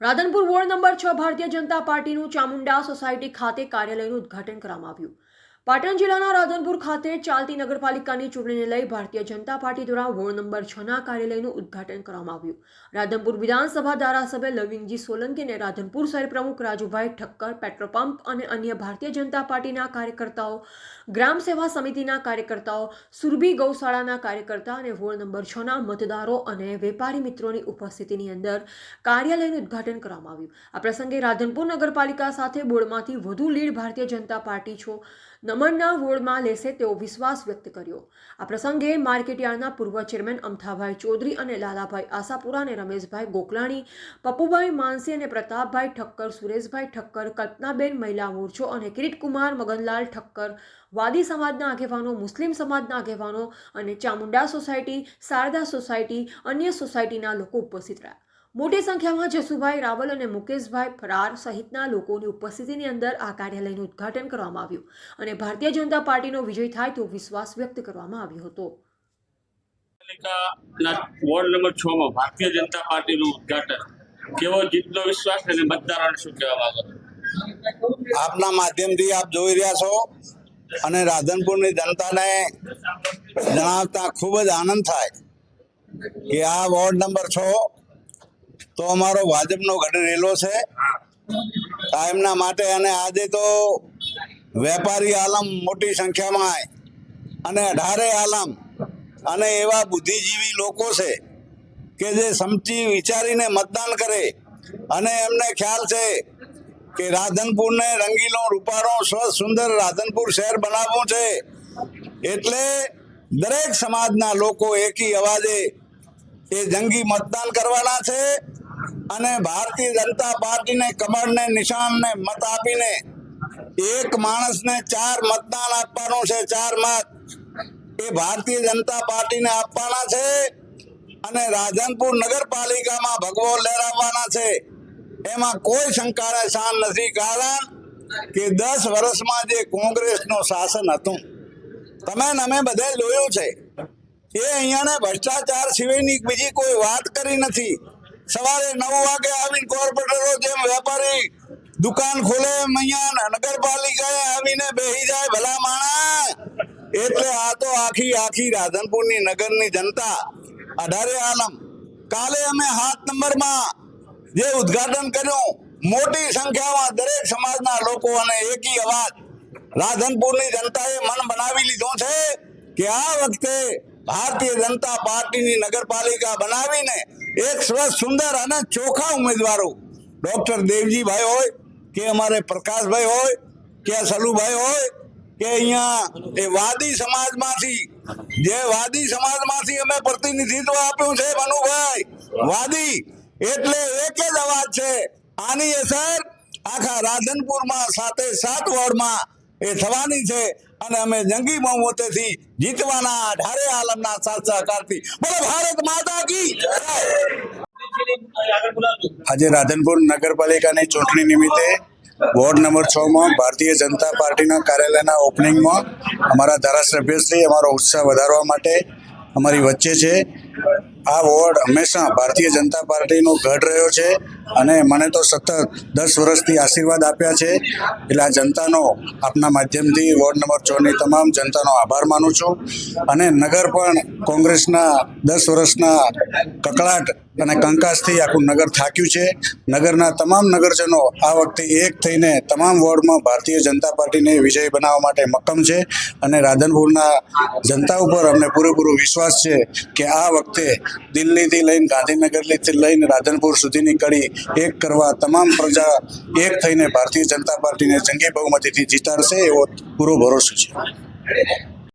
Radhanpur ward number 6 Bharatiya Janata પાર્ટીનું Chamunda society ખાતે કાર્યાલયનું ઉદ્ઘાટન કરવામાં આવ્યું। પાટણ જિલ્લાના રાધનપુર ખાતે ચાલતી નગરપાલિકાની ચૂંટણીને લઈ ભારતીય જનતા પાર્ટી દ્વારા વોર્ડ નંબર 6ના કાર્યાલયનું ઉદ્ઘાટન કરવામાં આવ્યું। રાધનપુર વિધાનસભા ધારાસભ્ય લવિંગજી સોલંકી અને રાધનપુર શહેર પ્રમુખ રાજુભાઈ ઠક્કર, પેટ્રોલ પંપ અને અન્ય ભારતીય જનતા પાર્ટીના કાર્યકર્તાઓ, ગ્રામ સેવા સમિતિના કાર્યકર્તાઓ, સુરભી ગૌશાળાના કાર્યકર્તા અને વોર્ડ નંબર 6ના મતદારો અને વેપારી મિત્રોની ઉપસ્થિતિની અંદર કાર્યાલયનું ઉદ્ઘાટન કરવામાં આવ્યું। આ પ્રસંગે રાધનપુર નગરપાલિકા સાથે બોર્ડમાંથી વધુ લીડ ભારતીય જનતા પાર્ટી છો નમનના વોર્ડમાં લેશે તેવો વિશ્વાસ વ્યક્ત કર્યો। આ પ્રસંગે માર્કેટયાર્ડના પૂર્વ ચેરમેન અમથાભાઈ ચૌધરી અને લાલાભાઈ આશાપુરા અને રમેશભાઈ ગોકલાણી, પપ્પુભાઈ માનસી અને પ્રતાપભાઈ ઠક્કર, સુરેશભાઈ ઠક્કર, કલ્પનાબેન મહિલા મોરચો અને કિરીટકુમાર મગનલાલ ઠક્કર, વાદી સમાજના આગેવાનો, મુસ્લિમ સમાજના આગેવાનો અને ચામુંડા સોસાયટી, શારદા સોસાયટી, અન્ય સોસાયટીના લોકો ઉપસ્થિત રહ્યા। મોટી સંખ્યામાં જસુભાઈ રાવલ અને મુકેશભાઈ ફરાર સહિતના લોકોની ઉપસ્થિતિની અંદર આ કાર્યાલયનું ઉદ્ઘાટન કરવામાં આવ્યું અને ભારતીય જનતા પાર્ટીનો વિજય થાય તેવો વિશ્વાસ વ્યક્ત કરવામાં આવ્યો હતો। વોર્ડ નંબર 6 માં ભારતીય જનતા પાર્ટીનું ઉદ્ઘાટન કેવો જીતનો વિશ્વાસ અને મતદારોને શું કહેવા માંગો? આપના માધ્યમથી આપ જોઈ રહ્યા છો અને રાધનપુરની જનતાને જણાવતા ખૂબ જ આનંદ થાય કે આ વોર્ડ નંબર 6 તો અમારો ભાજપનો ગઢ રેલો છે કાયમના માટે। અને આજે તો વેપારી આલમ મોટી સંખ્યામાં અને 18 આલમ અને એવા બુદ્ધિજીવી લોકો છે કે જે સમજી વિચારીને મતદાન કરે અને એમને ખ્યાલ છે કે રાધનપુરને રંગીલો રૂપાળો સ્વચ્છ સુંદર રાધનપુર શહેર બનાવવું છે, એટલે દરેક સમાજના લોકો એકી અવાજે એ જંગી મતદાન કરવાના છે અને ભારતીય જનતા પાર્ટીને કમળને નિશાનને મત આપીને એક માણસને 4 મતદાન આપવાનું છે। 4 મત એ ભારતીય જનતા પાર્ટીને આપવાના છે અને રાધનપુર નગરપાલિકામાં ભગવો લહેરાવવાના છે। એમાં કોઈ શંકાને સ્થાન નથી, કારણ કે 10 વર્ષમાં જે કોંગ્રેસનું શાસન હતું તમે અમે બધે જોયું છે, એ અહીંયાને ભ્રષ્ટાચાર સિવાયની બીજી કોઈ વાત કરી નથી। સવારે 9 વાગે આવીને કોર્પોરેટરો જેમ વેપારી દુકાન ખોલે અહીંયા નગરપાલિકાએ આવીને બેસી જાય ભલા માણસ। એટલે આ તો આખી રાધનપુરની નગરની જનતા 18 આલમ કાલે અમે 7 નંબરમાં જે ઉદ્ઘાટન કર્યું, મોટી સંખ્યામાં દરેક સમાજના લોકો અને એકી અવાજ રાધનપુરની જનતાએ મન બનાવી લીધો છે કે આ વખતે ભારતીય જનતા પાર્ટીની નગરપાલિકા બનાવીને એક સ્વચ્છ સુંદર અને ચોખ્ખા ઉમેદવારો ડોક્ટર દેવજીભાઈ હોય કે અમારે પ્રકાશભાઈ હોય કે સલુભાઈ હોય કે અહીંયા એ વાદી સમાજમાંથી અમે પ્રતિનિધિત્વ આપ્યું છે મનુભાઈ વાદી, એટલે એક જ અવાજ છે। આની અસર આખા રાધનપુરમાં 7 વોર્ડમાં એ થવાની છે અને અમે જંગી બહુમતીથી જીતવાના 18 આલમના સાથ સહકારથી। બોલો ભારત માતા કી જય। આજે રાધનપુર નગરપાલિકાની ચૂંટણી નિમિત્તે વોર્ડ નંબર 6માં ભારતીય જનતા પાર્ટીના કાર્યાલયના ઓપનિંગમાં અમારા ધારાસભ્યશ્રી અમારો ઉત્સાહ વધારવા માટે અમારી વચ્ચે છે। આ વોર્ડ હંમેશા ભારતીય જનતા પાર્ટીનો ગઢ રહ્યો છે અને મને તો સતત 10 વર્ષથી આશીર્વાદ આપ્યા છે, એટલે આ જનતાનો આપના માધ્યમથી વોર્ડ નંબર 6ની તમામ જનતાનો આભાર માનું છું। અને નગર પણ કોંગ્રેસના 10 વર્ષના કકળાટ અને કંકાસથી આખું નગર થાક્યું છે। નગરના તમામ નગરજનો આ વખતે એક થઈને તમામ વોર્ડમાં ભારતીય જનતા પાર્ટીને વિજય બનાવવા માટે મક્કમ છે અને રાધનપુરના જનતા ઉપર અમને પૂરેપૂરો વિશ્વાસ છે કે આ વખતે દિલ્હીથી લઈને ગાંધીનગરથી લઈને રાધનપુર સુધીની કડી એક કરવા તમામ પ્રજા એક થઈને ભારતીય જનતા પાર્ટીને જંગી બહુમતીથી જીતાડશે એવો પૂરો ભરોસો છે।